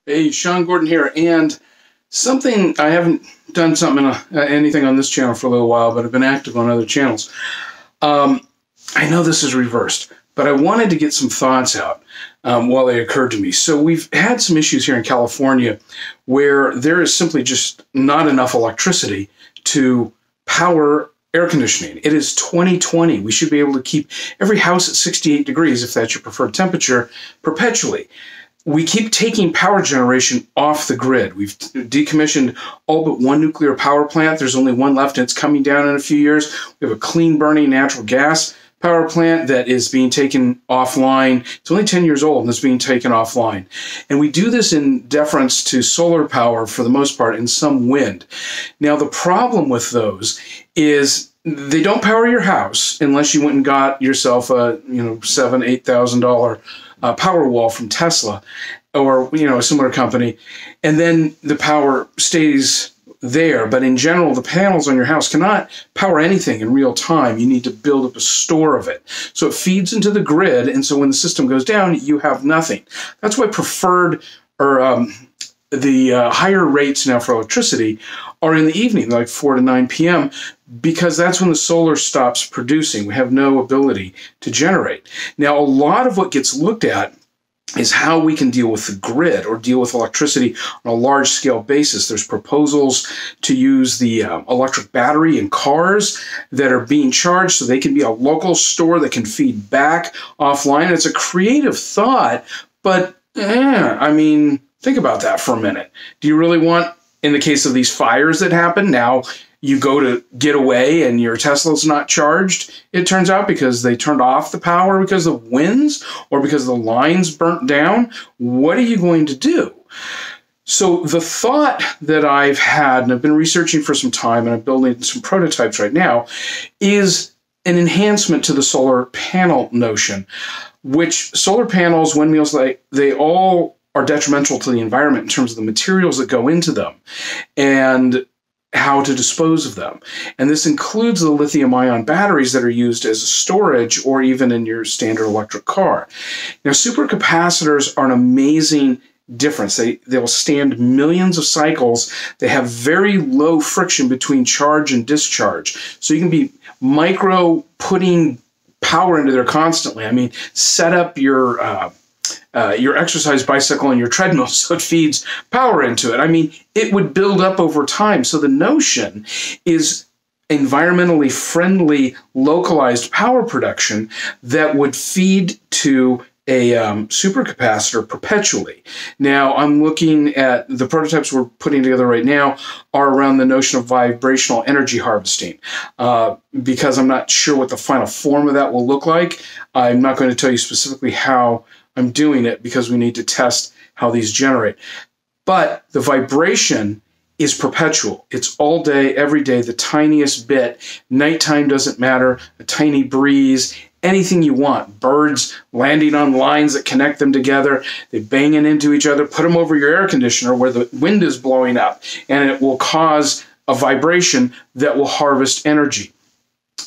Hey, Sean Gordon here, and something I haven't done anything on this channel for a little while, but I've been active on other channels. Um, I know this is reversed, but I wanted to get some thoughts out while they occurred to me. So we've had some issues here in California where there is simply just not enough electricity to power air conditioning. It is 2020. We should be able to keep every house at 68 degrees, if that's your preferred temperature, perpetually. We keep taking power generation off the grid. We've decommissioned all but one nuclear power plant. There's only one left, and it's coming down in a few years. We have a clean-burning natural gas power plant that is being taken offline. It's only 10 years old, and it's being taken offline. And we do this in deference to solar power for the most part, and some wind. Now, the problem with those is they don't power your house unless you went and got yourself a $7,000, $8,000 power wall from Tesla or a similar company, and then the power stays there. But in general, the panels on your house cannot power anything in real time. You need to build up a store of it. So it feeds into the grid, and so when the system goes down, you have nothing. That's why preferred or the higher rates now for electricity are in the evening, like 4 to 9 p.m., because that's when the solar stops producing. We have no ability to generate. Now, a lot of what gets looked at is how we can deal with the grid or deal with electricity on a large-scale basis. There's proposals to use the electric battery in cars that are being charged so they can be a local store that can feed back offline. It's a creative thought, but think about that for a minute. Do you really want, in the case of these fires that happen, now you go to get away and your Tesla's not charged, it turns out, because they turned off the power because of winds or because the lines burnt down? What are you going to do? So the thought that I've had, and I've been researching for some time, and I'm building some prototypes right now, is an enhancement to the solar panel notion, which solar panels, windmills, they all are detrimental to the environment in terms of the materials that go into them and how to dispose of them. And this includes the lithium-ion batteries that are used as a storage or even in your standard electric car. Now, supercapacitors are an amazing difference. They'll stand millions of cycles. They have very low friction between charge and discharge. So you can be putting power into there constantly. I mean, set up your exercise bicycle and your treadmill so it feeds power into it. I mean, it would build up over time. So the notion is environmentally friendly, localized power production that would feed to a supercapacitor perpetually. Now, I'm looking at the prototypes we're putting together right now are around the notion of vibrational energy harvesting. Because I'm not sure what the final form of that will look like, I'm not going to tell you specifically how I'm doing it because we need to test how these generate. But the vibration is perpetual. It's all day, every day, the tiniest bit. Nighttime doesn't matter, a tiny breeze, anything you want. Birds landing on lines that connect them together, they banging into each other, put them over your air conditioner where the wind is blowing up, and it will cause a vibration that will harvest energy.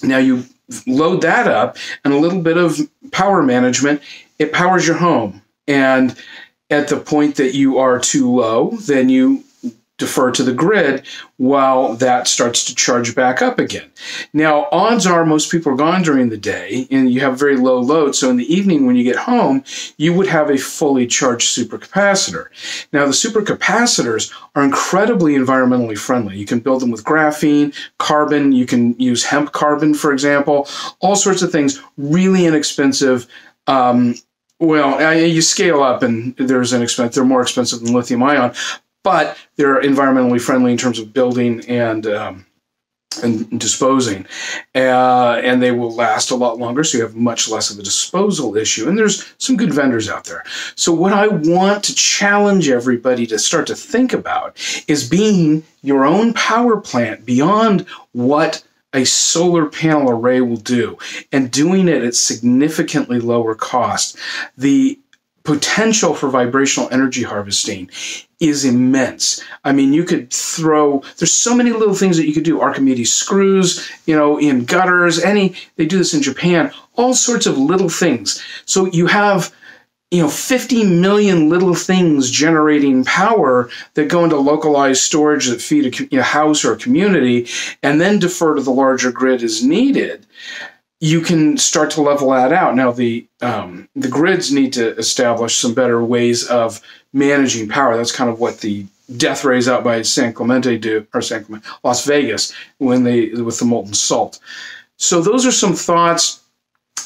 Now you load that up and a little bit of power management, it powers your home. And at the point that you are too low, then you defer to the grid while that starts to charge back up again. Now, odds are most people are gone during the day and you have very low load. So in the evening when you get home, you would have a fully charged supercapacitor. Now, the supercapacitors are incredibly environmentally friendly. You can build them with graphene, carbon, you can use hemp carbon, for example, all sorts of things, really inexpensive. You scale up and they're more expensive than lithium ion, but they're environmentally friendly in terms of building and disposing. And they will last a lot longer, so you have much less of a disposal issue. And there's some good vendors out there. So what I want to challenge everybody to start to think about is being your own power plant beyond what a solar panel array will do, and doing it at significantly lower cost. The potential for vibrational energy harvesting is immense. I mean, there's so many little things that you could do. Archimedes screws, in gutters, they do this in Japan, all sorts of little things. So you have 50 million little things generating power that go into localized storage that feed a house or a community and then defer to the larger grid as needed, you can start to level that out. Now, the grids need to establish some better ways of managing power. That's kind of what the death rays out by San Clemente do, or Las Vegas, with the molten salt. So those are some thoughts.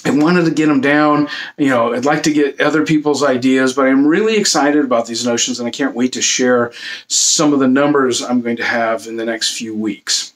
I wanted to get them down. I'd like to get other people's ideas, but I'm really excited about these notions, and I can't wait to share some of the numbers I'm going to have in the next few weeks.